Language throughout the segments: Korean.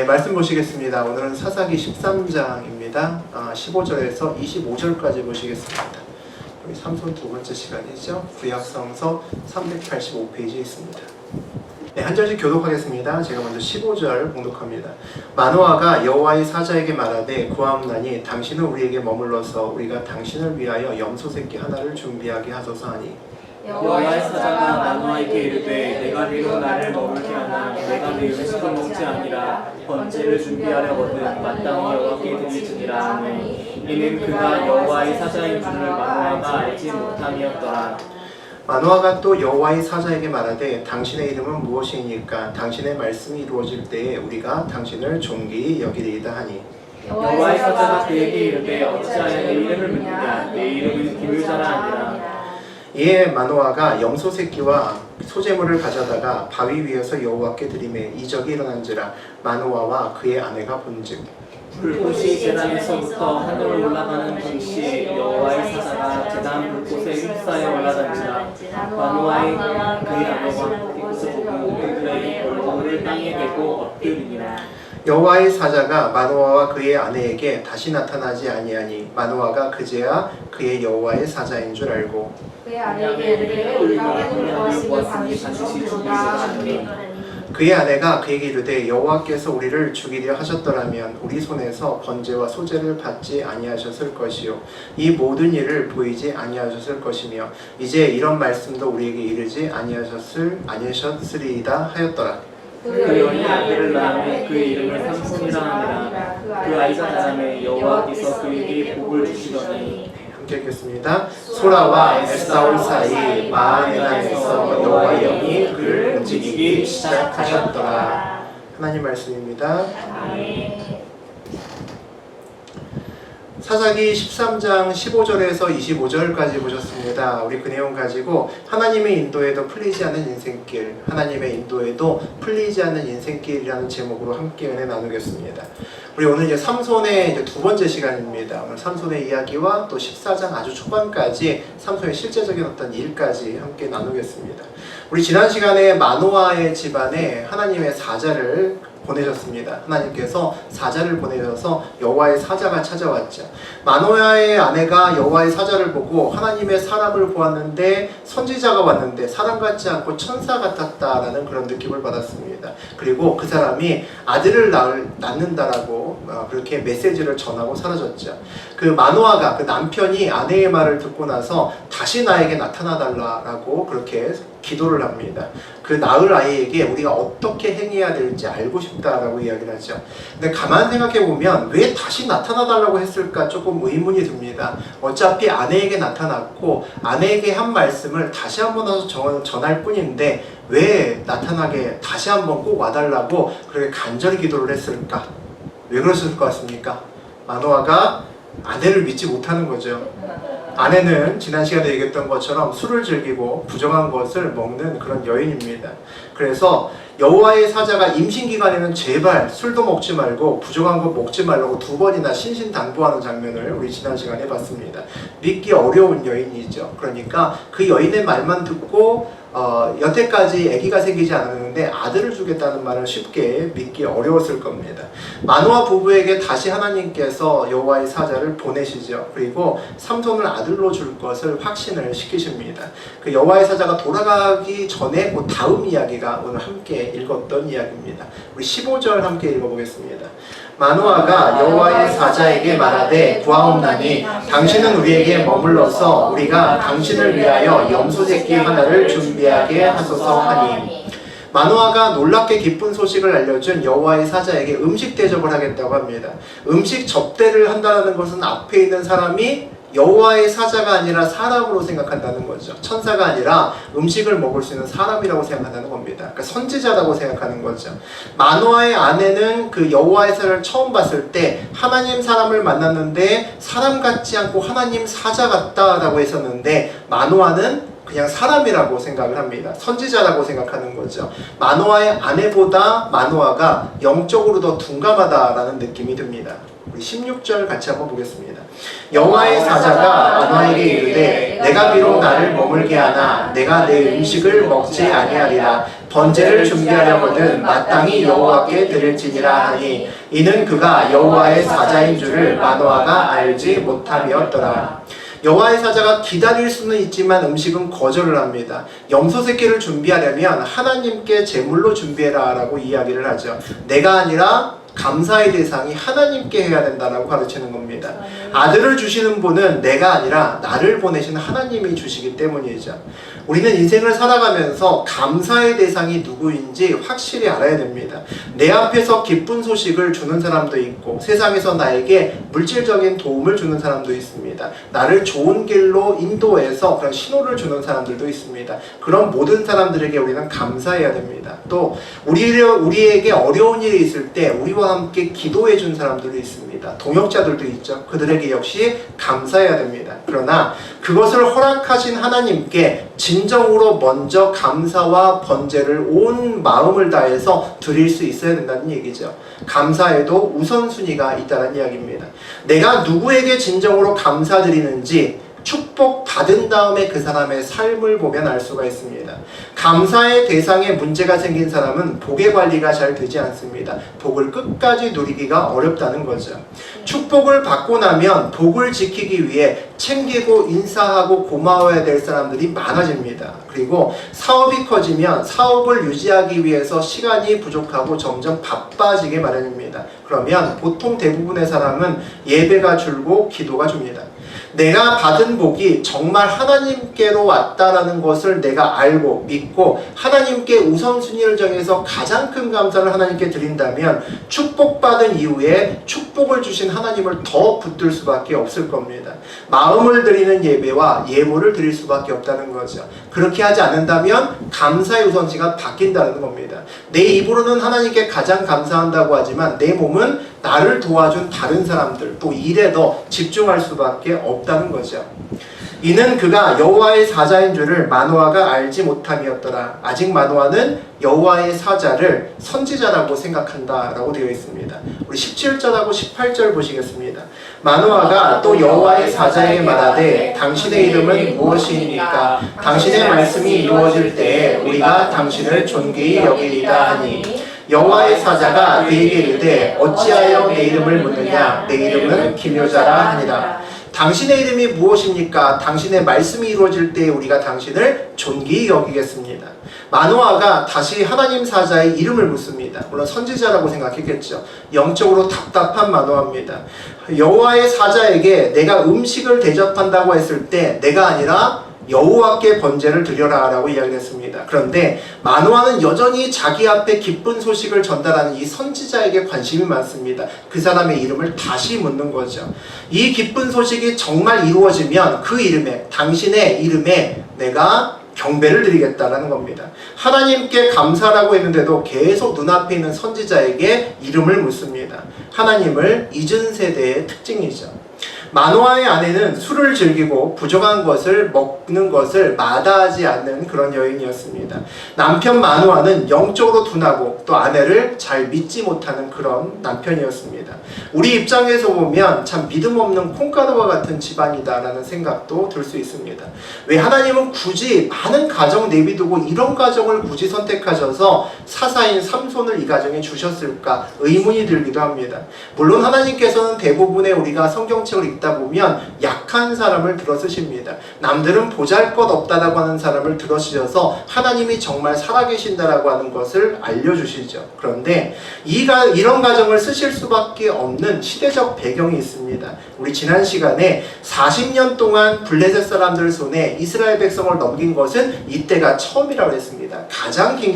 네, 말씀 보시겠습니다. 오늘은 사사기 13장입니다. 15절에서 25절까지 보시겠습니다. 우리 삼손 두 번째 시간이죠. 구약성서 385페이지에 있습니다. 네, 한 절씩 교독하겠습니다. 제가 먼저 15절 봉독합니다. 마노아가 여호와의 사자에게 말하되 구하옵나니 당신은 우리에게 머물러서 우리가 당신을 위하여 염소 새끼 하나를 준비하게 하소서 하니 여호와의 사자가 마노아에게 이르되 내가 비록 나를 머물게 하나 내가 내 음식을 먹지 아니라 번제를 준비하려거든 마땅히 여호와께 드릴지니라 하니 이는 그가 여호와의 사자인 줄을 마노아가 알지 못함이었더라. 마노아가 또 여호와의 사자에게 말하되 당신의 이름은 무엇이니까 당신의 말씀이 이루어질 때에 우리가 당신을 존귀히 여기리이다 하니 여호와의 사자가 그에게 이르되 어찌하여 내 이름을 묻느냐 내 이름은 기물자라 아니라. 이에 마노아가 염소 새끼와 소재물을 가져다가 바위 위에서 여호와께 드리매 이적이 일어난지라 마노아와 그의 아내가 본즉 불꽃이 제단에서부터 하늘로 올라가는 동시에 여호와의 사자가 제단 불꽃에 휩싸여 올라간지라 마노아의 그의 아내가 이곳을 보고 그들의 얼굴을 땅에 대고 엎드리니라. 여호와의 사자가 마노아와 그의 아내에게 다시 나타나지 아니하니 마노아가 그제야 그의 여호와의 사자인 줄 알고 그의 아내에게 이르되 우리가 하늘을 보았으니 반드시 죽으리라 하니 그의 아내가 그에게 이르되 여호와께서 우리를 죽이려 하셨더라면 우리 손에서 번제와 소제를 받지 아니하셨을 것이요 이 모든 일을 보이지 아니하셨을 것이며 이제 이런 말씀도 우리에게 이르지 아니하셨으리이다 하였더라. 그 여인이 아들을 낳으며 그의 이름을 삼손이라 하니라. 그 아이가 자라매 여호와께서 그에게 복을 주시더니 함께 읽겠습니다. 소라와 에사올 사이 마하네단에서 여호와의 영이 그를 움직이기 시작하셨더라. 하나님 말씀입니다. 사사기 13장 15절에서 25절까지 보셨습니다. 우리 그 내용 가지고 하나님의 인도에도 풀리지 않는 인생길, 하나님의 인도에도 풀리지 않는 인생길이라는 제목으로 함께 은혜 나누겠습니다. 우리 오늘 이제 삼손의 이제 두 번째 시간입니다. 오늘 삼손의 이야기와 또 14장 아주 초반까지 삼손의 실제적인 어떤 일까지 함께 나누겠습니다. 우리 지난 시간에 마노아의 집안에 하나님의 사자를 보내셨습니다. 하나님께서 사자를 보내셔서 여호와의 사자가 찾아왔죠. 마노아의 아내가 여호와의 사자를 보고 하나님의 사람을 보았는데 선지자가 왔는데 사람 같지 않고 천사 같았다라는 그런 느낌을 받았습니다. 그리고 그 사람이 아들을 낳는다라고 그렇게 메시지를 전하고 사라졌죠. 그 마노아가 그 남편이 아내의 말을 듣고 나서 다시 나에게 나타나달라고 그렇게 기도를 합니다. 그 낳을 아이에게 우리가 어떻게 행해야 될지 알고 싶다라고 이야기를 하죠. 근데 가만 생각해 보면 왜 다시 나타나달라고 했을까 조금 의문이 듭니다. 어차피 아내에게 나타났고 아내에게 한 말씀을 다시 한번 와서 전할 뿐인데 왜 나타나게 다시 한번 꼭 와달라고 그렇게 간절히 기도를 했을까? 왜 그러셨을 것 같습니까? 마노아가 아내를 믿지 못하는 거죠. 아내는 지난 시간에 얘기했던 것처럼 술을 즐기고 부정한 것을 먹는 그런 여인입니다. 그래서 여호와의 사자가 임신기간에는 제발 술도 먹지 말고 부정한 것 먹지 말라고 두 번이나 신신당부하는 장면을 우리 지난 시간에 봤습니다. 믿기 어려운 여인이죠. 그러니까 그 여인의 말만 듣고 여태까지 아기가 생기지 않았는데 아들을 주겠다는 말을 쉽게 믿기 어려웠을 겁니다. 마노아 부부에게 다시 하나님께서 여호와의 사자를 보내시죠. 그리고 삼손을 아들로 줄 것을 확신을 시키십니다. 그 여호와의 사자가 돌아가기 전에 그 다음 이야기가 오늘 함께 읽었던 이야기입니다. 우리 15절 함께 읽어보겠습니다. 마노아가 여호와의 사자에게 말하되 구하옵나니 당신은 우리에게 머물러서 우리가 당신을 위하여 염소 새끼 하나를 준비하게 하소서 하니 마노아가 놀랍게 기쁜 소식을 알려준 여호와의 사자에게 음식 대접을 하겠다고 합니다. 음식 접대를 한다는 것은 앞에 있는 사람이 여호와의 사자가 아니라 사람으로 생각한다는 거죠. 천사가 아니라 음식을 먹을 수 있는 사람이라고 생각한다는 겁니다. 그러니까 선지자라고 생각하는 거죠. 마노아의 아내는 그 여호와의 사자를 처음 봤을 때 하나님 사람을 만났는데 사람 같지 않고 하나님 사자 같다라고 했었는데 마노아는 그냥 사람이라고 생각을 합니다. 선지자라고 생각하는 거죠. 마노아의 아내보다 마노아가 영적으로 더 둔감하다라는 느낌이 듭니다. 우리 16절 같이 한번 보겠습니다. 여호와의 사자가 마노아에게 이르되 내가 비록 나를 머물게 하나 내가 내 음식을 먹지 아니하리라. 번제를 준비하려거든 마땅히 여호와께 드릴지니라 하니 이는 그가 여호와의 사자인 줄을 마노아가 알지 못함이었더라. 여호와의 사자가 기다릴 수는 있지만 음식은 거절을 합니다. 염소 새끼를 준비하려면 하나님께 제물로 준비해라 라고 이야기를 하죠. 내가 아니라 감사의 대상이 하나님께 해야 된다라고 가르치는 겁니다. 아들을 주시는 분은 내가 아니라 나를 보내신 하나님이 주시기 때문이죠. 우리는 인생을 살아가면서 감사의 대상이 누구인지 확실히 알아야 됩니다. 내 앞에서 기쁜 소식을 주는 사람도 있고 세상에서 나에게 물질적인 도움을 주는 사람도 있습니다. 나를 좋은 길로 인도해서 그런 신호를 주는 사람들도 있습니다. 그런 모든 사람들에게 우리는 감사해야 됩니다. 또 우리에게 어려운 일이 있을 때 우리와 함께 기도해 준 사람들도 있습니다. 동역자들도 있죠. 그들에게 역시 감사해야 됩니다. 그러나 그것을 허락하신 하나님께 진정으로 먼저 감사와 번제를 온 마음을 다해서 드릴 수 있어야 된다는 얘기죠. 감사에도 우선순위가 있다는 이야기입니다. 내가 누구에게 진정으로 감사드리는지 축복 받은 다음에 그 사람의 삶을 보면 알 수가 있습니다. 감사의 대상에 문제가 생긴 사람은 복의 관리가 잘 되지 않습니다. 복을 끝까지 누리기가 어렵다는 거죠. 축복을 받고 나면 복을 지키기 위해 챙기고 인사하고 고마워야 될 사람들이 많아집니다. 그리고 사업이 커지면 사업을 유지하기 위해서 시간이 부족하고 점점 바빠지게 마련입니다. 그러면 보통 대부분의 사람은 예배가 줄고 기도가 줍니다. 내가 받은 복이 정말 하나님께로 왔다라는 것을 내가 알고 믿고 하나님께 우선순위를 정해서 가장 큰 감사를 하나님께 드린다면 축복받은 이후에 축복을 주신 하나님을 더 붙들 수밖에 없을 겁니다. 마음을 드리는 예배와 예물을 드릴 수밖에 없다는 거죠. 그렇게 하지 않는다면 감사의 우선순위가 바뀐다는 겁니다. 내 입으로는 하나님께 가장 감사한다고 하지만 내 몸은 나를 도와준 다른 사람들 또 일에 더 집중할 수밖에 없다는 거죠. 이는 그가 여호와의 사자인 줄을 마노아가 알지 못함이었더라. 아직 마노아는 여호와의 사자를 선지자라고 생각한다라고 되어 있습니다. 우리 17절하고 18절 보시겠습니다. 마노아가 또 여호와의 사자에게 말하되 당신의 이름은 무엇이니까 당신의 말씀이 이루어질 때에 우리가 당신을 존귀히 여기리다 하니 여호와의 사자가 그에게 이르되 어찌하여 내 이름을 묻느냐 내 이름은 기묘자라 하니라. 당신의 이름이 무엇입니까? 당신의 말씀이 이루어질 때 우리가 당신을 존귀히 여기겠습니다. 마노아가 다시 하나님 사자의 이름을 묻습니다. 물론 선지자라고 생각했겠죠. 영적으로 답답한 마노아입니다. 여호와의 사자에게 내가 음식을 대접한다고 했을 때 내가 아니라 여호와께 번제를 드려라 라고 이야기했습니다. 그런데 마노아는 여전히 자기 앞에 기쁜 소식을 전달하는 이 선지자에게 관심이 많습니다. 그 사람의 이름을 다시 묻는 거죠. 이 기쁜 소식이 정말 이루어지면 그 이름에 당신의 이름에 내가 경배를 드리겠다라는 겁니다. 하나님께 감사라고 했는데도 계속 눈앞에 있는 선지자에게 이름을 묻습니다. 하나님을 잊은 세대의 특징이죠. 마노아의 아내는 술을 즐기고 부정한 것을 먹는 것을 마다하지 않는 그런 여인이었습니다. 남편 마노아는 영적으로 둔하고 또 아내를 잘 믿지 못하는 그런 남편이었습니다. 우리 입장에서 보면 참 믿음 없는 콩가루와 같은 집안이다라는 생각도 들 수 있습니다. 왜 하나님은 굳이 많은 가정 내비두고 이런 가정을 굳이 선택하셔서 사사인 삼손을 이 가정에 주셨을까 의문이 들기도 합니다. 물론 하나님께서는 대부분의 우리가 성경책을 읽다 보면 약한 사람을 들어 쓰십니다. 남들은 보잘것없다라고 하는 사람을 들어 쓰셔서 하나님이 정말 살아계신다라고 하는 것을 알려주시죠. 그런데 이런 가정을 쓰실 수밖에 없는 시대적 배경이 있습니다. 우리 지난 시간에 40년 동안 블레셋 사람들 손에 이스라엘 백성을 넘긴 것은 이때가 처음이라고 했습니다. 가장 긴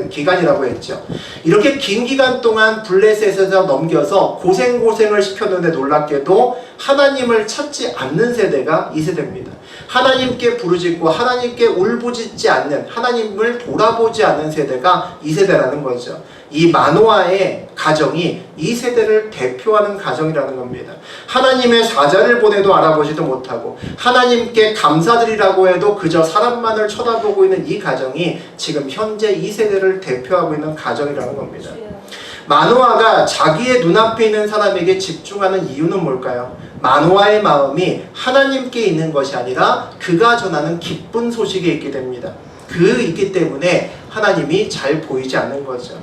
기간이라고 했죠. 이렇게 긴 기간 동안 블레셋에서 넘겨서 고생을 시켰는데 놀랍게도 하나님을 찾지 않는 세대가 이 세대입니다. 하나님께 부르짖고 하나님께 울부짖지 않는, 하나님을 돌아보지 않는 세대가 이 세대라는 거죠. 이 마노아의 가정이 이 세대를 대표하는 가정이라는 겁니다. 하나님의 사자를 보내도 알아보지도 못하고 하나님께 감사드리라고 해도 그저 사람만을 쳐다보고 있는 이 가정이 지금 현재 이 세대를 대표하고 있는 가정이라는 겁니다. 마노아가 자기의 눈앞에 있는 사람에게 집중하는 이유는 뭘까요? 마노아의 마음이 하나님께 있는 것이 아니라 그가 전하는 기쁜 소식에 있게 됩니다. 있기 때문에 하나님이 잘 보이지 않는 거죠.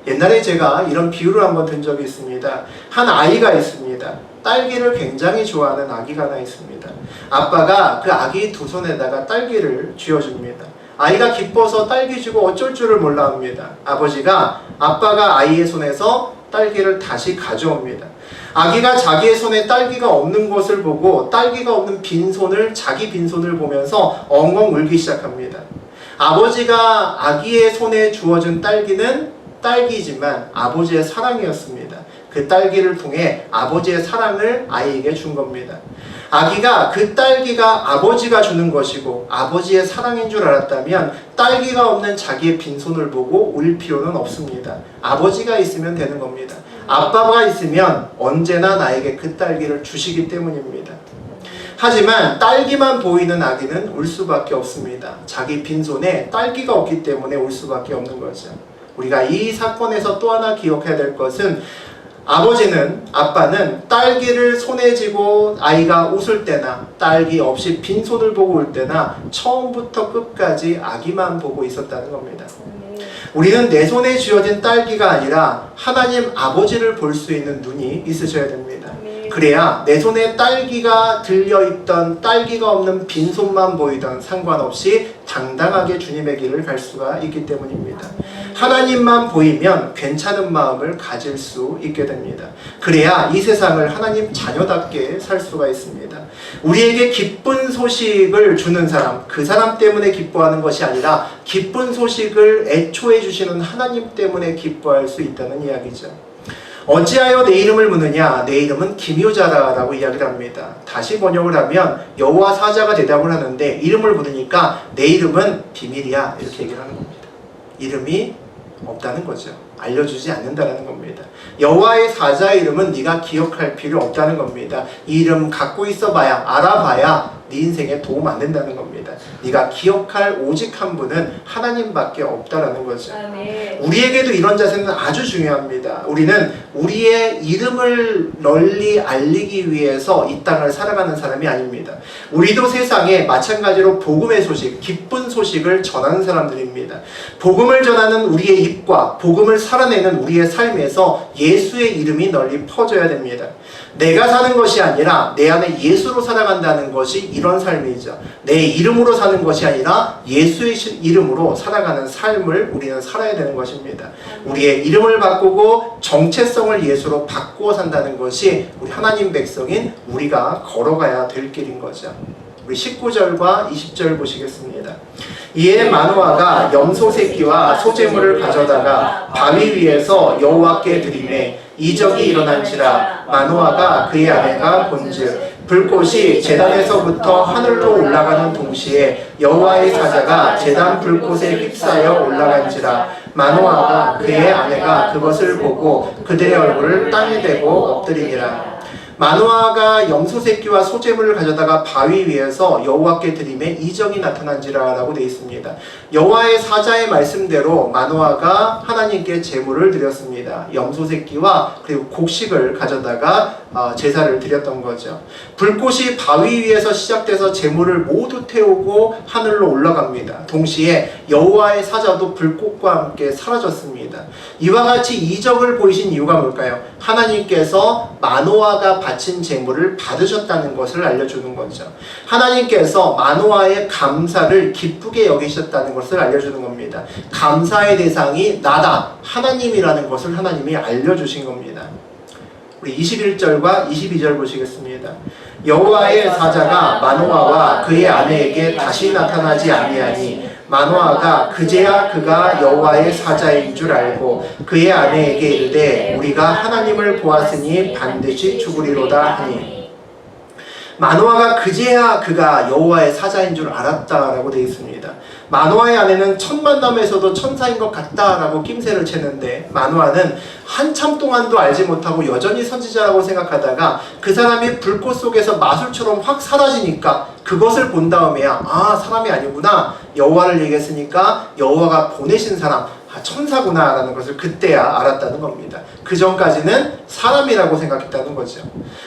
옛날에 제가 이런 비유를 한번 든 적이 있습니다. 한 아이가 있습니다. 딸기를 굉장히 좋아하는 아기가 하나 있습니다. 아빠가 그 아기 두 손에다가 딸기를 쥐어줍니다. 아이가 기뻐서 딸기 주고 어쩔 줄을 몰라 합니다. 아빠가 아이의 손에서 딸기를 다시 가져옵니다. 아기가 자기의 손에 딸기가 없는 것을 보고 딸기가 없는 빈손을 자기 빈손을 보면서 엉엉 울기 시작합니다. 아버지가 아기의 손에 주어준 딸기는 딸기지만 아버지의 사랑이었습니다. 그 딸기를 통해 아버지의 사랑을 아이에게 준 겁니다. 아기가 그 딸기가 아버지가 주는 것이고 아버지의 사랑인 줄 알았다면 딸기가 없는 자기의 빈손을 보고 울 필요는 없습니다. 아버지가 있으면 되는 겁니다. 아빠가 있으면 언제나 나에게 그 딸기를 주시기 때문입니다. 하지만 딸기만 보이는 아기는 울 수밖에 없습니다. 자기 빈손에 딸기가 없기 때문에 울 수밖에 없는 거죠. 우리가 이 사건에서 또 하나 기억해야 될 것은 아빠는 딸기를 손에 쥐고 아이가 웃을 때나 딸기 없이 빈손을 보고 울 때나 처음부터 끝까지 아기만 보고 있었다는 겁니다. 우리는 내 손에 쥐어진 딸기가 아니라 하나님 아버지를 볼 수 있는 눈이 있으셔야 됩니다. 그래야 내 손에 딸기가 들려있던 딸기가 없는 빈손만 보이던 상관없이 당당하게 주님의 길을 갈 수가 있기 때문입니다. 하나님만 보이면 괜찮은 마음을 가질 수 있게 됩니다. 그래야 이 세상을 하나님 자녀답게 살 수가 있습니다. 우리에게 기쁜 소식을 주는 사람, 그 사람 때문에 기뻐하는 것이 아니라 기쁜 소식을 애초에 주시는 하나님 때문에 기뻐할 수 있다는 이야기죠. 어찌하여 내 이름을 묻느냐? 내 이름은 기묘자라 라고 이야기를 합니다. 다시 번역을 하면 여호와 사자가 대답을 하는데 이름을 묻으니까 내 이름은 비밀이야 이렇게 얘기를 하는 겁니다. 이름이 없다는 거죠. 알려주지 않는다는 겁니다. 여호와의 사자의 이름은 네가 기억할 필요 없다는 겁니다. 이 이름 갖고 있어봐야 알아봐야 네 인생에 도움 안 된다는 겁니다. 네가 기억할 오직 한 분은 하나님밖에 없다라는 거죠. 우리에게도 이런 자세는 아주 중요합니다. 우리는 우리의 이름을 널리 알리기 위해서 이 땅을 살아가는 사람이 아닙니다. 우리도 세상에 마찬가지로 복음의 소식, 기쁜 소식을 전하는 사람들입니다. 복음을 전하는 우리의 입과 복음을 살아내는 우리의 삶에서 예수의 이름이 널리 퍼져야 됩니다. 내가 사는 것이 아니라 내 안에 예수로 살아간다는 것이 이런 삶이죠. 내 이름으로 사는 것이 아니라 예수의 이름으로 살아가는 삶을 우리는 살아야 되는 것입니다. 우리의 이름을 바꾸고 정체성을 예수로 바꾸어 산다는 것이 우리 하나님 백성인 우리가 걸어가야 될 길인 거죠. 우리 19절과 20절 보시겠습니다. 이에 마노아가 염소 새끼와 소재물을 가져다가 바위 위에서 여호와께 드리매 이적이 일어난지라. 마노아가 그의 아내가 본즉 불꽃이 제단에서부터 하늘로 올라가는 동시에 여호와의 사자가 제단 불꽃에 휩싸여 올라간지라. 마노아가 그의 아내가 그것을 보고 그들의 얼굴을 땅에 대고 엎드리니라. 마노아가 염소 새끼와 소재물을 가져다가 바위 위에서 여호와께 드리매 이적이 나타난지라 라고 되어 있습니다. 여호와의 사자의 말씀대로 마노아가 하나님께 제물을 드렸습니다. 염소 새끼와 그리고 곡식을 가져다가 제사를 드렸던 거죠. 불꽃이 바위 위에서 시작돼서 제물을 모두 태우고 하늘로 올라갑니다. 동시에 여호와의 사자도 불꽃과 함께 사라졌습니다. 이와 같이 이적을 보이신 이유가 뭘까요? 하나님께서 마노아가 바친 제물을 받으셨다는 것을 알려주는 거죠. 하나님께서 마노아의 감사를 기쁘게 여기셨다는 것을 알려주는 겁니다. 감사의 대상이 나다, 하나님이라는 것을 하나님이 알려주신 겁니다. 우리 21절과 22절 보시겠습니다. 여호와의 사자가 마노아와 그의 아내에게 다시 나타나지 아니하니 마노아가 그제야 그가 여호와의 사자인 줄 알고 그의 아내에게 이르되 우리가 하나님을 보았으니 반드시 죽으리로다 하니. 마노아가 그제야 그가 여호와의 사자인 줄 알았다라고 되어 있습니다. 마노아의 아내는 첫 만남에서도 천사인 것 같다라고 낌새를 채는데 마노아는 한참 동안도 알지 못하고 여전히 선지자라고 생각하다가 그 사람이 불꽃 속에서 마술처럼 확 사라지니까 그것을 본 다음에야 사람이 아니구나, 여호와를 얘기했으니까 여호와가 보내신 사람, 천사구나라는 것을 그때야 알았다는 겁니다. 그 전까지는 사람이라고 생각했다는 거죠.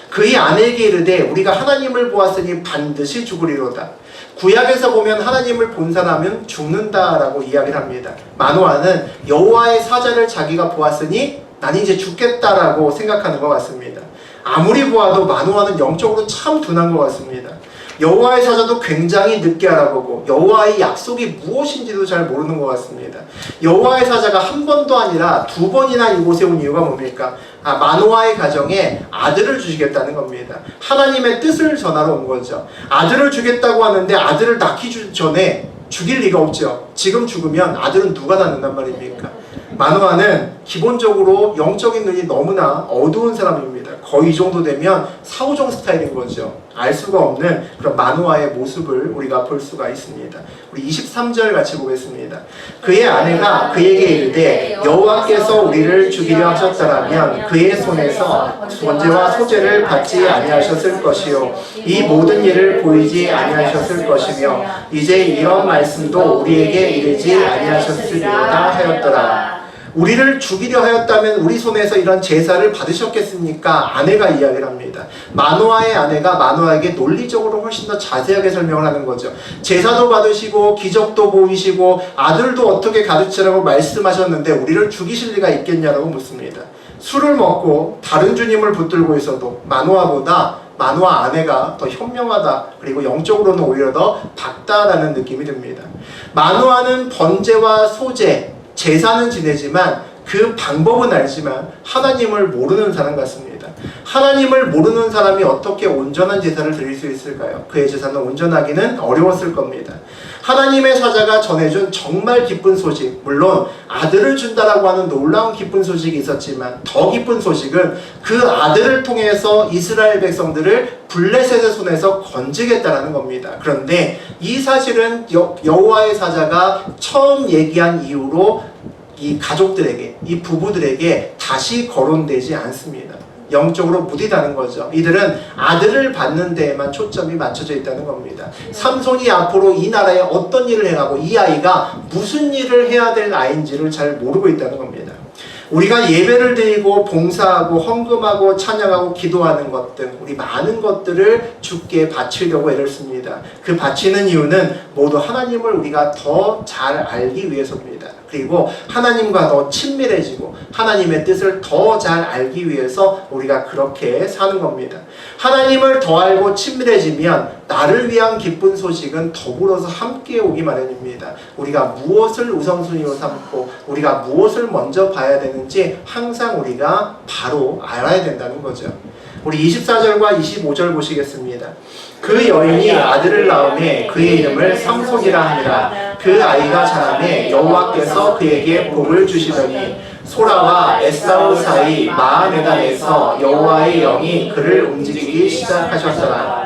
그의 아내에게 이르되 우리가 하나님을 보았으니 반드시 죽으리로다. 구약에서 보면 하나님을 본 사람은 죽는다라고 이야기를 합니다. 마노아는 여호와의 사자를 자기가 보았으니 난 이제 죽겠다라고 생각하는 것 같습니다. 아무리 보아도 마노아는 영적으로 참 둔한 것 같습니다. 여호와의 사자도 굉장히 늦게 알아보고 여호와의 약속이 무엇인지도 잘 모르는 것 같습니다. 여호와의 사자가 한 번도 아니라 2번이나 이곳에 온 이유가 뭡니까? 마노아의 가정에 아들을 주시겠다는 겁니다. 하나님의 뜻을 전하러 온 거죠. 아들을 주겠다고 하는데 아들을 낳기 전에 죽일 리가 없죠. 지금 죽으면 아들은 누가 낳는단 말입니까? 마노아는 기본적으로 영적인 눈이 너무나 어두운 사람입니다. 거의 이 정도 되면 사후종 스타일인 거죠. 알 수가 없는 그런 마노아의 모습을 우리가 볼 수가 있습니다. 우리 23절 같이 보겠습니다. 그의 아내가 그에게 이르되 여호와께서 우리를 죽이려 하셨더라면 그의 손에서 번제와 소제를 받지 아니하셨을 것이요 이 모든 일을 보이지 아니하셨을 것이며 이제 이런 말씀도 우리에게 이르지 아니하셨으리로다 하였더라. 우리를 죽이려 하였다면 우리 손에서 이런 제사를 받으셨겠습니까? 아내가 이야기를 합니다. 마노아의 아내가 마노아에게 논리적으로 훨씬 더 자세하게 설명을 하는 거죠. 제사도 받으시고 기적도 보이시고 아들도 어떻게 가르치라고 말씀하셨는데 우리를 죽이실 리가 있겠냐라고 묻습니다. 술을 먹고 다른 주님을 붙들고 있어도 마노아 아내가 더 현명하다, 그리고 영적으로는 오히려 더 밝다라는 느낌이 듭니다. 마노아는 번제와 소제, 제사는 지내지만 그 방법은 알지만 하나님을 모르는 사람 같습니다. 하나님을 모르는 사람이 어떻게 온전한 제사를 드릴 수 있을까요? 그의 제사는 온전하기는 어려웠을 겁니다. 하나님의 사자가 전해준 정말 기쁜 소식, 물론 아들을 준다라고 하는 놀라운 기쁜 소식이 있었지만 더 기쁜 소식은 그 아들을 통해서 이스라엘 백성들을 블레셋의 손에서 건지겠다라는 겁니다. 그런데 이 사실은 여호와의 사자가 처음 얘기한 이후로 이 가족들에게, 이 부부들에게 다시 거론되지 않습니다. 영적으로 무디다는 거죠. 이들은 아들을 받는 데에만 초점이 맞춰져 있다는 겁니다. 삼손이 앞으로 이 나라에 어떤 일을 행하고 이 아이가 무슨 일을 해야 될 아이인지를 잘 모르고 있다는 겁니다. 우리가 예배를 드리고 봉사하고 헌금하고 찬양하고 기도하는 것 등 우리 많은 것들을 주께 바치려고 애를 씁니다. 그 바치는 이유는 모두 하나님을 우리가 더 잘 알기 위해서입니다. 그리고 하나님과 더 친밀해지고 하나님의 뜻을 더 잘 알기 위해서 우리가 그렇게 사는 겁니다. 하나님을 더 알고 친밀해지면 나를 위한 기쁜 소식은 더불어서 함께 오기 마련입니다. 우리가 무엇을 우선순위로 삼고 우리가 무엇을 먼저 봐야 되는지 항상 우리가 바로 알아야 된다는 거죠. 우리 24절과 25절 보시겠습니다. 그 여인이 아들을 낳음에 그의 이름을 삼손이라 하니라. 그 아이가 자라매 여호와께서 그에게 복을 주시더니 소라와 에사우 사이 마하네단에서 여호와의 영이 그를 움직이기 시작하셨더라.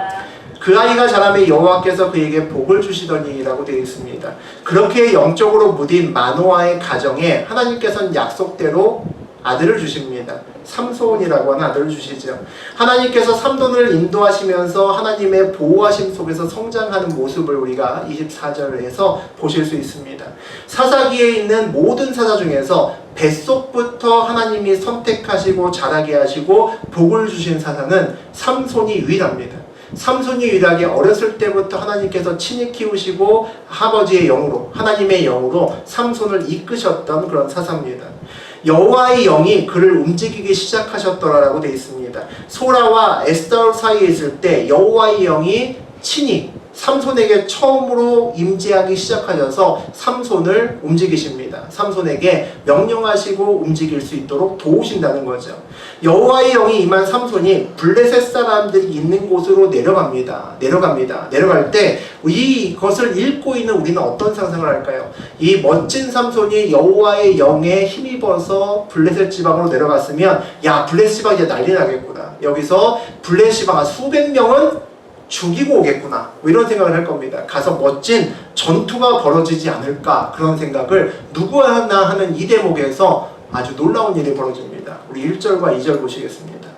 그 아이가 자라매 여호와께서 그에게 복을 주시더니라고 되어 있습니다. 그렇게 영적으로 무딘 마노아의 가정에 하나님께서는 약속대로 아들을 주십니다. 삼손이라고 하는 아들을 주시죠. 하나님께서 삼손을 인도하시면서 하나님의 보호하심 속에서 성장하는 모습을 우리가 24절에서 보실 수 있습니다. 사사기에 있는 모든 사사 중에서 뱃속부터 하나님이 선택하시고 자라게 하시고 복을 주신 사사는 삼손이 유일합니다. 삼손이 유일하게 어렸을 때부터 하나님께서 친히 키우시고 아버지의 영으로, 하나님의 영으로 삼손을 이끄셨던 그런 사사입니다. 여호와의 영이 그를 움직이기 시작하셨더라라고 되어 있습니다. 소라와 에스더 사이에 있을 때 여호와의 영이 친히 삼손에게 처음으로 임재하기 시작하셔서 삼손을 움직이십니다. 삼손에게 명령하시고 움직일 수 있도록 도우신다는 거죠. 여호와의 영이 임한 삼손이 블레셋 사람들이 있는 곳으로 내려갑니다. 내려갈 때 이것을 읽고 있는 우리는 어떤 상상을 할까요? 이 멋진 삼손이 여호와의 영에 힘입어서 블레셋 지방으로 내려갔으면 야, 블레셋 지방 이제 난리 나겠구나. 여기서 블레셋 지방 수백 명은 죽이고 오겠구나, 뭐 이런 생각을 할 겁니다. 가서 멋진 전투가 벌어지지 않을까, 그런 생각을 누구나 하는 이 대목에서 아주 놀라운 일이 벌어집니다. 우리 1절과 2절 보시겠습니다.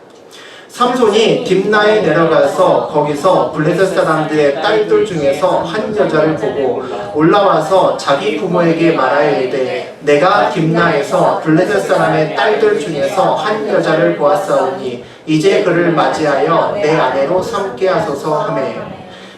삼손이 딥나에 내려가서 거기서 블레셋 사람들의 딸들 중에서 한 여자를 보고 올라와서 자기 부모에게 말하여 이르되 내가 딥나에서 블레셋 사람의 딸들 중에서 한 여자를 보았사오니 이제 그를 맞이하여 내 아내로 삼게 하소서 하매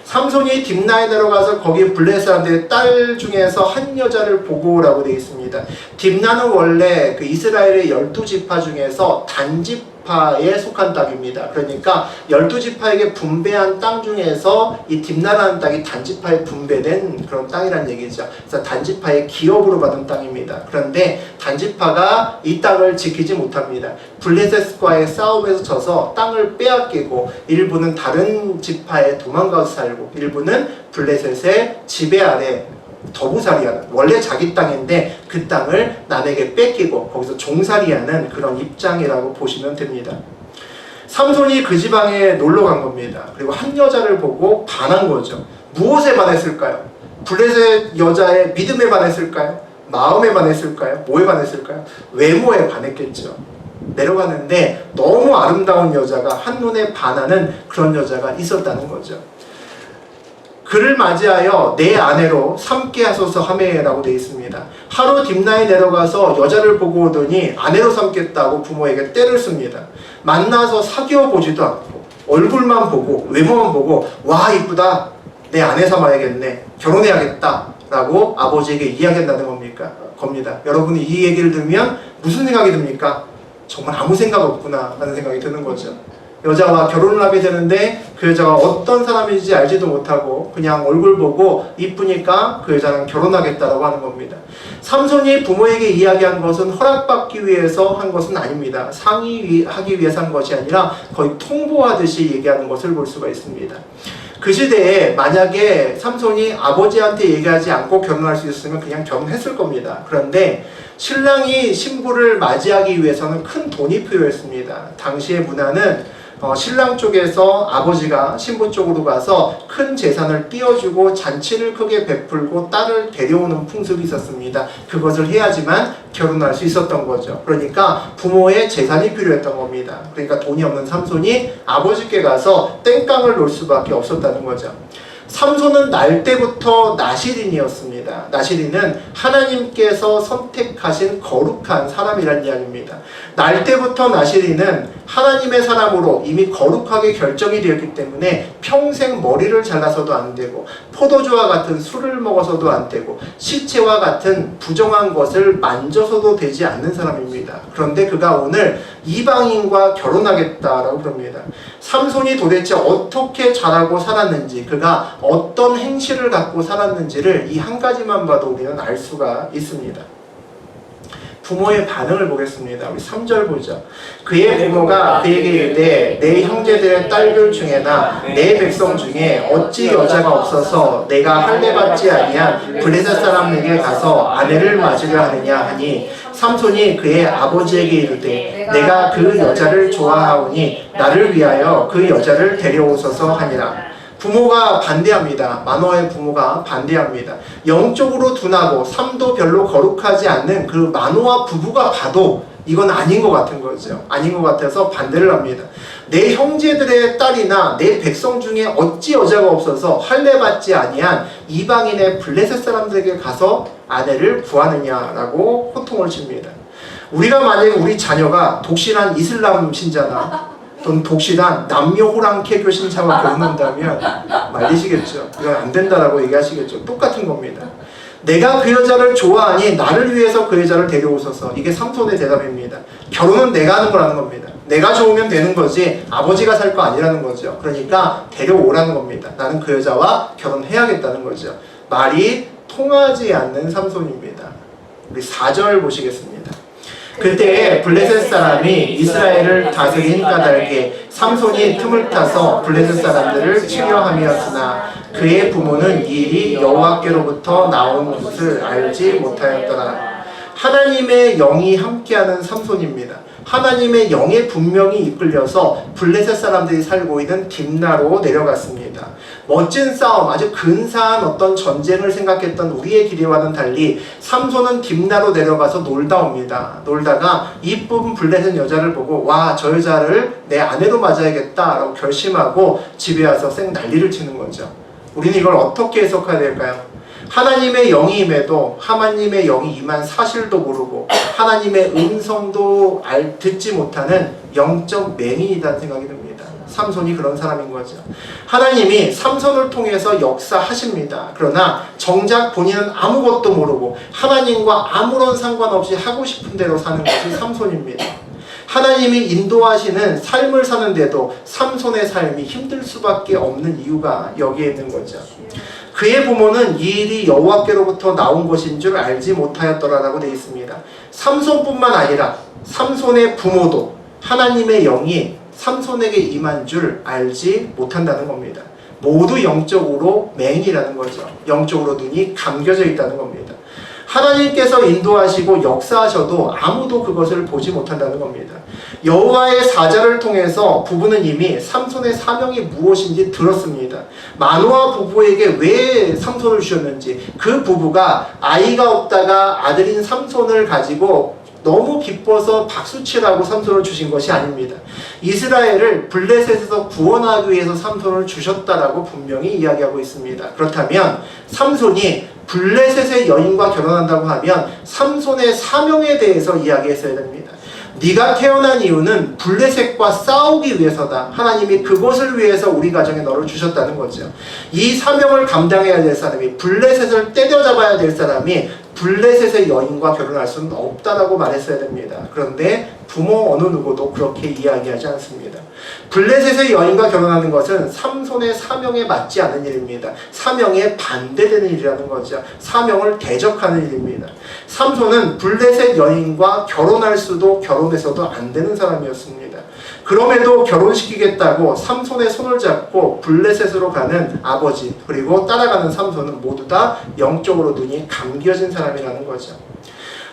삼손이 딥나에 내려가서 거기 블레셋 사람들의 딸 중에서 한 여자를 보고라고 되어 있습니다. 딥나는 원래 그 이스라엘의 12지파 중에서 단지파에 속한 땅입니다. 그러니까 12지파에게 분배한 땅 중에서 이 딥나라는 땅이 단지파에 분배된 그런 땅이란 얘기죠. 그래서 단지파의 기업으로 받은 땅입니다. 그런데 단지파가 이 땅을 지키지 못합니다. 블레셋과의 싸움에서 져서 땅을 빼앗기고 일부는 다른 지파에 도망가서 살고 일부는 블레셋의 지배 아래 더부살이하는 원래 자기 땅인데 그 땅을 남에게 뺏기고 거기서 종살이하는 그런 입장이라고 보시면 됩니다. 삼손이 그 지방에 놀러 간 겁니다. 그리고 한 여자를 보고 반한 거죠. 무엇에 반했을까요? 블레셋 여자의 믿음에 반했을까요? 마음에 반했을까요? 뭐에 반했을까요? 외모에 반했겠죠. 내려가는데 너무 아름다운 여자가 한눈에 반하는 그런 여자가 있었다는 거죠. 그를 맞이하여 내 아내로 삼게 하소서 하매라고 되어 있습니다. 하루 딥나에 내려가서 여자를 보고 오더니 아내로 삼겠다고 부모에게 떼를 씁니다. 만나서 사귀어 보지도 않고 얼굴만 보고 외모만 보고 와 이쁘다 내 아내 삼아야겠네 결혼해야겠다 라고 아버지에게 이야기한다는 겁니다. 여러분이 이 얘기를 들으면 무슨 생각이 듭니까? 정말 아무 생각 없구나 라는 생각이 드는 거죠. 여자와 결혼을 하게 되는데 그 여자가 어떤 사람인지 알지도 못하고 그냥 얼굴 보고 이쁘니까 그 여자랑 결혼하겠다라고 하는 겁니다. 삼손이 부모에게 이야기한 것은 허락받기 위해서 한 것은 아닙니다. 상의하기 위해서 한 것이 아니라 거의 통보하듯이 얘기하는 것을 볼 수가 있습니다. 그 시대에 만약에 삼손이 아버지한테 얘기하지 않고 결혼할 수 있었으면 그냥 결혼했을 겁니다. 그런데 신랑이 신부를 맞이하기 위해서는 큰 돈이 필요했습니다. 당시의 문화는 신랑 쪽에서 아버지가 신부 쪽으로 가서 큰 재산을 띄워주고 잔치를 크게 베풀고 딸을 데려오는 풍습이 있었습니다. 그것을 해야지만 결혼할 수 있었던 거죠. 그러니까 부모의 재산이 필요했던 겁니다. 그러니까 돈이 없는 삼손이 아버지께 가서 땡깡을 놓을 수밖에 없었다는 거죠. 삼손은 날 때부터 나시린이었습니다. 나시린은 하나님께서 선택하신 거룩한 사람이란 이야기입니다. 날 때부터 나시린은 하나님의 사람으로 이미 거룩하게 결정이 되었기 때문에 평생 머리를 잘라서도 안 되고 포도주와 같은 술을 먹어서도 안 되고 시체와 같은 부정한 것을 만져서도 되지 않는 사람입니다. 그런데 그가 오늘 이방인과 결혼하겠다라고 그럽니다. 삼손이 도대체 어떻게 자라고 살았는지 그가 어떤 행실을 갖고 살았는지를 이 한 가지만 봐도 우리는 알 수가 있습니다. 부모의 반응을 보겠습니다. 우리 3절 보죠. 그의 부모가 그에게 이르되 내 형제들의 딸들 중에나 내 백성 중에 어찌 여자가 없어서 내가 할례받지 아니한 블레셋 사람에게 가서 아내를 맞으려 하느냐 하니 삼손이 그의 아버지에게 이르되 내가 그 여자를 좋아하오니 나를 위하여 그 여자를 데려오소서 하니라. 부모가 반대합니다. 마노아의 부모가 반대합니다. 영적으로 둔하고 삶도 별로 거룩하지 않는 그 마노아 부부가 봐도 이건 아닌 것 같은 거죠. 아닌 것 같아서 반대를 합니다. 내 형제들의 딸이나 내 백성 중에 어찌 여자가 없어서 할례받지 아니한 이방인의 블레셋 사람들에게 가서 아내를 구하느냐라고 호통을 칩니다. 우리가 만약에 우리 자녀가 독실한 이슬람 신자나 또는 독실한 남녀 호랑캐교 신자와 결혼한다면 말리시겠죠. 이건 안 된다라고 얘기하시겠죠. 똑같은 겁니다. 내가 그 여자를 좋아하니 나를 위해서 그 여자를 데려오소서. 이게 삼손의 대답입니다. 결혼은 내가 하는 거라는 겁니다. 내가 좋으면 되는 거지 아버지가 살 거 아니라는 거죠. 그러니까 데려오라는 겁니다. 나는 그 여자와 결혼해야겠다는 거죠. 말이 통하지 않는 삼손입니다. 우리 4절 보시겠습니다. 그때 블레셋 사람이 이스라엘을 다스린 까닭에 삼손이 틈을 타서 블레셋 사람들을 치려 함이었으나 그의 부모는 이 일이 여호와께로부터 나온 것을 알지 못하였더라. 하나님의 영이 함께하는 삼손입니다. 하나님의 영에 분명히 이끌려서 블레셋 사람들이 살고 있는 딥나로 내려갔습니다. 멋진 싸움, 아주 근사한 어떤 전쟁을 생각했던 우리의 기대와는 달리 삼손은 딥나로 내려가서 놀다 옵니다. 놀다가 이쁜 블레셋 여자를 보고 와, 저 여자를 내 아내로 맞아야겠다 라고 결심하고 집에 와서 생 난리를 치는 거죠. 우리는 이걸 어떻게 해석해야 될까요? 하나님의 영이 임해도 하나님의 영이 임한 사실도 모르고 하나님의 음성도 듣지 못하는 영적 맹인이라는 생각이 듭니다. 삼손이 그런 사람인 거죠. 하나님이 삼손을 통해서 역사하십니다. 그러나 정작 본인은 아무것도 모르고 하나님과 아무런 상관없이 하고 싶은 대로 사는 것이 삼손입니다. 하나님이 인도하시는 삶을 사는데도 삼손의 삶이 힘들 수밖에 없는 이유가 여기에 있는 거죠. 그의 부모는 이 일이 여호와께로부터 나온 것인 줄 알지 못하였더라라고 되어 있습니다. 삼손뿐만 아니라 삼손의 부모도 하나님의 영이 삼손에게 임한 줄 알지 못한다는 겁니다. 모두 영적으로 맹인이라는 거죠. 영적으로 눈이 감겨져 있다는 겁니다. 하나님께서 인도하시고 역사하셔도 아무도 그것을 보지 못한다는 겁니다. 여호와의 사자를 통해서 부부는 이미 삼손의 사명이 무엇인지 들었습니다. 마노아 부부에게 왜 삼손을 주셨는지, 그 부부가 아이가 없다가 아들인 삼손을 가지고 너무 기뻐서 박수치라고 삼손을 주신 것이 아닙니다. 이스라엘을 블레셋에서 구원하기 위해서 삼손을 주셨다라고 분명히 이야기하고 있습니다. 그렇다면 삼손이 블레셋의 여인과 결혼한다고 하면 삼손의 사명에 대해서 이야기했어야 됩니다. 네가 태어난 이유는 블레셋과 싸우기 위해서다. 하나님이 그것을 위해서 우리 가정에 너를 주셨다는 거죠. 이 사명을 감당해야 될 사람이, 블레셋을 때려잡아야 될 사람이 블레셋의 여인과 결혼할 수는 없다라고 말했어야 됩니다. 그런데 부모 어느 누구도 그렇게 이야기하지 않습니다. 블레셋의 여인과 결혼하는 것은 삼손의 사명에 맞지 않은 일입니다. 사명에 반대되는 일이라는 거죠. 사명을 대적하는 일입니다. 삼손은 블레셋 여인과 결혼할 수도 결혼해서도 안 되는 사람이었습니다. 그럼에도 결혼시키겠다고 삼손의 손을 잡고 블레셋으로 가는 아버지, 그리고 따라가는 삼손은 모두 다 영적으로 눈이 감겨진 사람이라는 거죠.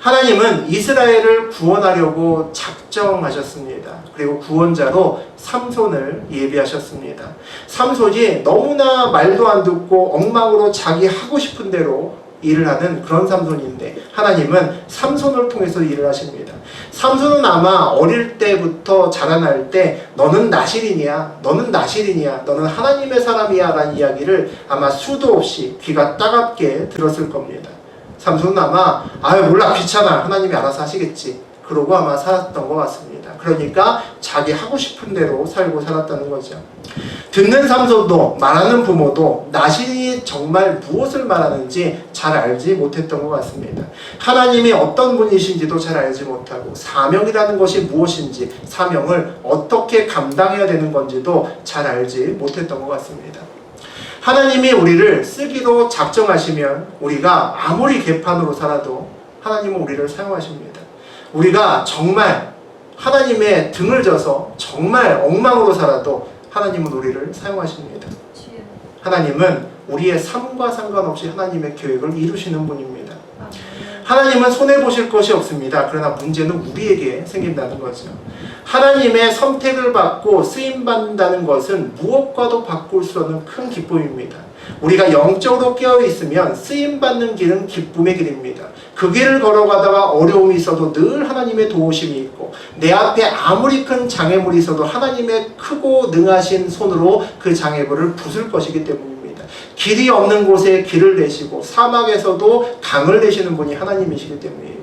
하나님은 이스라엘을 구원하려고 작정하셨습니다. 그리고 구원자로 삼손을 예비하셨습니다. 삼손이 너무나 말도 안 듣고 엉망으로 자기 하고 싶은 대로 일을 하는 그런 삼손인데 하나님은 삼손을 통해서 일을 하십니다. 삼손은 아마 어릴 때부터 자라날 때 너는 나실인이야, 너는 나실인이야, 너는 하나님의 사람이야 라는 이야기를 아마 수도 없이 귀가 따갑게 들었을 겁니다. 삼손은 아마 몰라, 귀찮아, 하나님이 알아서 하시겠지, 그러고 아마 살았던 것 같습니다. 그러니까 자기 하고 싶은 대로 살고 살았다는 거죠. 듣는 삼손도 말하는 부모도 나신이 정말 무엇을 말하는지 잘 알지 못했던 것 같습니다. 하나님이 어떤 분이신지도 잘 알지 못하고 사명이라는 것이 무엇인지, 사명을 어떻게 감당해야 되는 건지도 잘 알지 못했던 것 같습니다. 하나님이 우리를 쓰기로 작정하시면 우리가 아무리 개판으로 살아도 하나님은 우리를 사용하십니다. 우리가 정말 하나님의 등을 져서 정말 엉망으로 살아도 하나님은 우리를 사용하십니다. 하나님은 우리의 삶과 상관없이 하나님의 계획을 이루시는 분입니다. 하나님은 손해보실 것이 없습니다. 그러나 문제는 우리에게 생긴다는 거죠. 하나님의 선택을 받고 쓰임받는다는 것은 무엇과도 바꿀 수 없는 큰 기쁨입니다. 우리가 영적으로 깨어있으면 쓰임받는 길은 기쁨의 길입니다. 그 길을 걸어가다가 어려움이 있어도 늘 하나님의 도우심이 있고, 내 앞에 아무리 큰 장애물이 있어도 하나님의 크고 능하신 손으로 그 장애물을 부술 것이기 때문입니다. 길이 없는 곳에 길을 내시고 사막에서도 강을 내시는 분이 하나님이시기 때문입니다.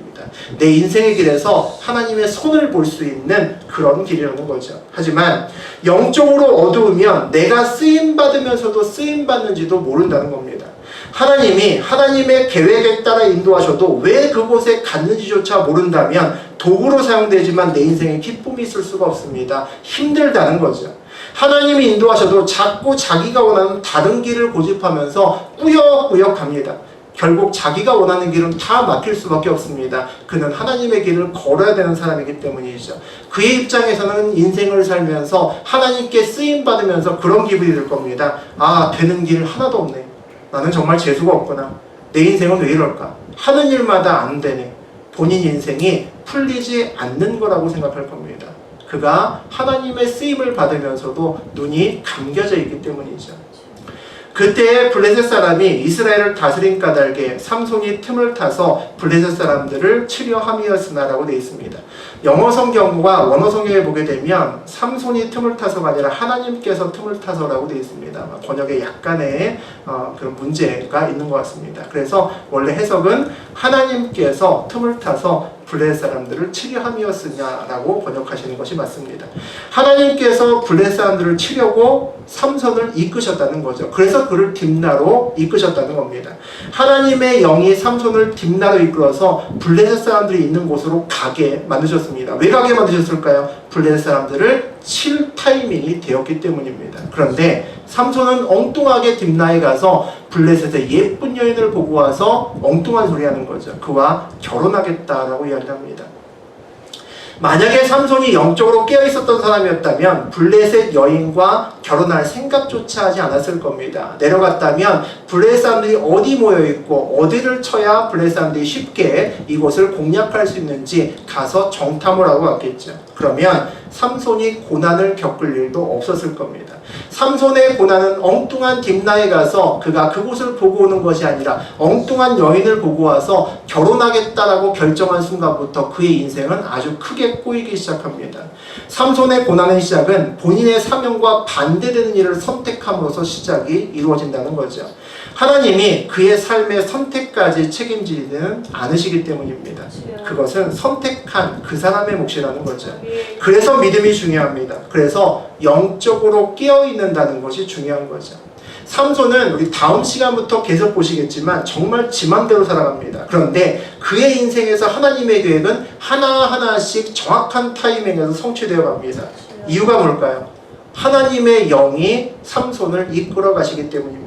내 인생의 길에서 하나님의 손을 볼 수 있는 그런 길이라는 거죠. 하지만 영적으로 어두우면 내가 쓰임받으면서도 쓰임받는지도 모른다는 겁니다. 하나님이 하나님의 계획에 따라 인도하셔도 왜 그곳에 갔는지조차 모른다면 도구로 사용되지만 내 인생에 기쁨이 있을 수가 없습니다. 힘들다는 거죠. 하나님이 인도하셔도 자꾸 자기가 원하는 다른 길을 고집하면서 꾸역꾸역 갑니다. 결국 자기가 원하는 길은 다 막힐 수밖에 없습니다. 그는 하나님의 길을 걸어야 되는 사람이기 때문이죠. 그의 입장에서는 인생을 살면서 하나님께 쓰임받으면서 그런 기분이 들 겁니다. 되는 길 하나도 없네. 나는 정말 재수가 없구나. 내 인생은 왜 이럴까? 하는 일마다 안 되네. 본인 인생이 풀리지 않는 거라고 생각할 겁니다. 그가 하나님의 쓰임을 받으면서도 눈이 감겨져 있기 때문이죠. 그때 블레셋 사람이 이스라엘을 다스린 까닭에 삼손이 틈을 타서 블레셋 사람들을 치려 함이었으나라고 되어 있습니다. 영어 성경과 원어 성경에 보게 되면 삼손이 틈을 타서가 아니라 하나님께서 틈을 타서라고 되어 있습니다. 번역에 약간의 그런 문제가 있는 것 같습니다. 그래서 원래 해석은 하나님께서 틈을 타서 블레셋 사람들을 치려 함이었으냐라고 번역하시는 것이 맞습니다. 하나님께서 블레셋 사람들을 치려고 삼손을 이끄셨다는 거죠. 그래서 그를 딥나로 이끄셨다는 겁니다. 하나님의 영이 삼손을 딥나로 이끌어서 블레셋 사람들이 있는 곳으로 가게 만드셨습니다. 왜 가게 만드셨을까요? 블레셋 사람들을 칠 타이밍이 되었기 때문입니다. 그런데 삼손은 엉뚱하게 딥나에 가서 블레셋의 예쁜 여인을 보고 와서 엉뚱한 소리 하는 거죠. 그와 결혼하겠다라고 이야기합니다. 만약에 삼손이 영적으로 깨어있었던 사람이었다면 블레셋 여인과 결혼할 생각조차 하지 않았을 겁니다. 내려갔다면 블레셋 사람들이 어디 모여있고 어디를 쳐야 블레셋 사람들이 쉽게 이곳을 공략할 수 있는지 가서 정탐을 하고 왔겠죠. 그러면 삼손이 고난을 겪을 일도 없었을 겁니다. 삼손의 고난은 엉뚱한 딥나에 가서 그가 그곳을 보고 오는 것이 아니라 엉뚱한 여인을 보고 와서 결혼하겠다라고 결정한 순간부터 그의 인생은 아주 크게 꼬이기 시작합니다. 삼손의 고난의 시작은 본인의 사명과 반대되는 일을 선택함으로써 시작이 이루어진다는 거죠. 하나님이 그의 삶의 선택까지 책임지지는 않으시기 때문입니다. 그것은 선택한 그 사람의 몫이라는 거죠. 그래서 믿음이 중요합니다. 그래서 영적으로 깨어있는다는 것이 중요한 거죠. 삼손은 우리 다음 시간부터 계속 보시겠지만 정말 지 맘대로 살아갑니다. 그런데 그의 인생에서 하나님의 계획은 하나하나씩 정확한 타이밍에서 성취되어 갑니다. 이유가 뭘까요? 하나님의 영이 삼손을 이끌어 가시기 때문입니다.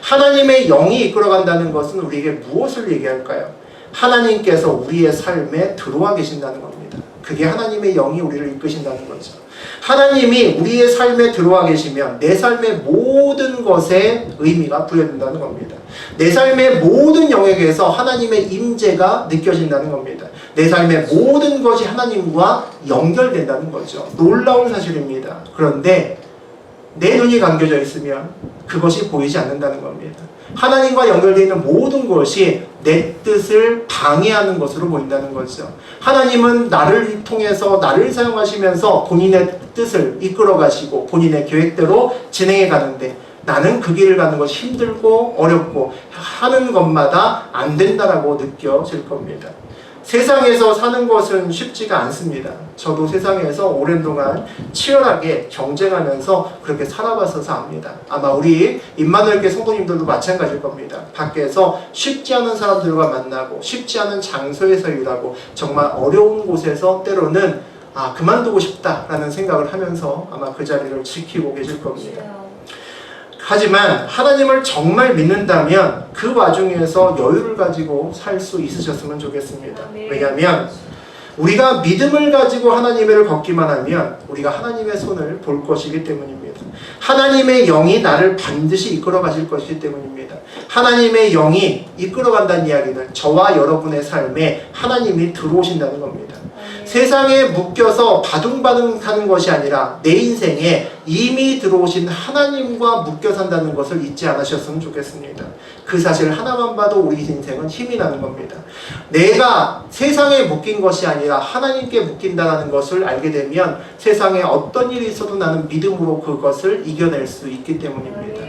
하나님의 영이 이끌어간다는 것은 우리에게 무엇을 얘기할까요? 하나님께서 우리의 삶에 들어와 계신다는 겁니다. 그게 하나님의 영이 우리를 이끄신다는 거죠. 하나님이 우리의 삶에 들어와 계시면 내 삶의 모든 것에 의미가 부여된다는 겁니다. 내 삶의 모든 영역에서 하나님의 임재가 느껴진다는 겁니다. 내 삶의 모든 것이 하나님과 연결된다는 거죠. 놀라운 사실입니다. 그런데 내 눈이 감겨져 있으면 그것이 보이지 않는다는 겁니다. 하나님과 연결되어 있는 모든 것이 내 뜻을 방해하는 것으로 보인다는 거죠. 하나님은 나를 통해서 나를 사용하시면서 본인의 뜻을 이끌어 가시고 본인의 계획대로 진행해 가는데 나는 그 길을 가는 것이 힘들고 어렵고 하는 것마다 안 된다라고 느껴질 겁니다. 세상에서 사는 것은 쉽지가 않습니다. 저도 세상에서 오랜 동안 치열하게 경쟁하면서 그렇게 살아봤어서 압니다. 아마 우리 임마누엘교회 성도님들도 마찬가지일 겁니다. 밖에서 쉽지 않은 사람들과 만나고 쉽지 않은 장소에서 일하고 정말 어려운 곳에서 때로는 그만두고 싶다라는 생각을 하면서 아마 그 자리를 지키고 계실 겁니다. 하지만 하나님을 정말 믿는다면 그 와중에서 여유를 가지고 살 수 있으셨으면 좋겠습니다. 왜냐하면 우리가 믿음을 가지고 하나님의 일을 걷기만 하면 우리가 하나님의 손을 볼 것이기 때문입니다. 하나님의 영이 나를 반드시 이끌어 가실 것이기 때문입니다. 하나님의 영이 이끌어 간다는 이야기는 저와 여러분의 삶에 하나님이 들어오신다는 겁니다. 세상에 묶여서 바둥바둥 사는 것이 아니라 내 인생에 이미 들어오신 하나님과 묶여 산다는 것을 잊지 않으셨으면 좋겠습니다. 그 사실 하나만 봐도 우리 인생은 힘이 나는 겁니다. 내가 세상에 묶인 것이 아니라 하나님께 묶인다는 것을 알게 되면 세상에 어떤 일이 있어도 나는 믿음으로 그것을 이겨낼 수 있기 때문입니다.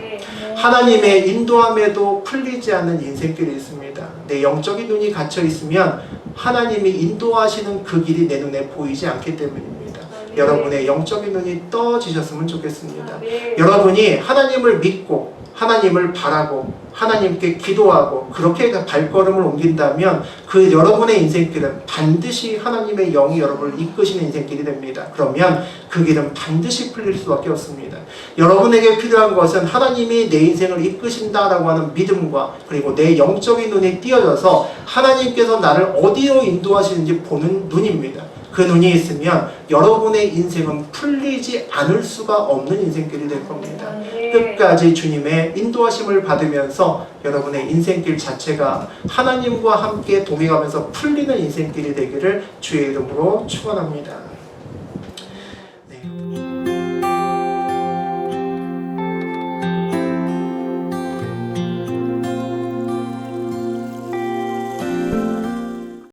하나님의 인도함에도 풀리지 않는 인생길이 있습니다. 내 영적인 눈이 갇혀 있으면 하나님이 인도하시는 그 길이 내 눈에 보이지 않기 때문입니다. 여러분의 영적인 눈이 떠지셨으면 좋겠습니다. 여러분이 하나님을 믿고 하나님을 바라고 하나님께 기도하고 그렇게 발걸음을 옮긴다면 그 여러분의 인생길은 반드시 하나님의 영이 여러분을 이끄시는 인생길이 됩니다. 그러면 그 길은 반드시 풀릴 수밖에 없습니다. 여러분에게 필요한 것은 하나님이 내 인생을 이끄신다라고 하는 믿음과 그리고 내 영적인 눈이 띄어져서 하나님께서 나를 어디로 인도하시는지 보는 눈입니다. 그 눈이 있으면 여러분의 인생은 풀리지 않을 수가 없는 인생길이 될 겁니다. 끝까지 주님의 인도하심을 받으면서 여러분의 인생길 자체가 하나님과 함께 동행하면서 풀리는 인생길이 되기를 주의 이름으로 축원합니다.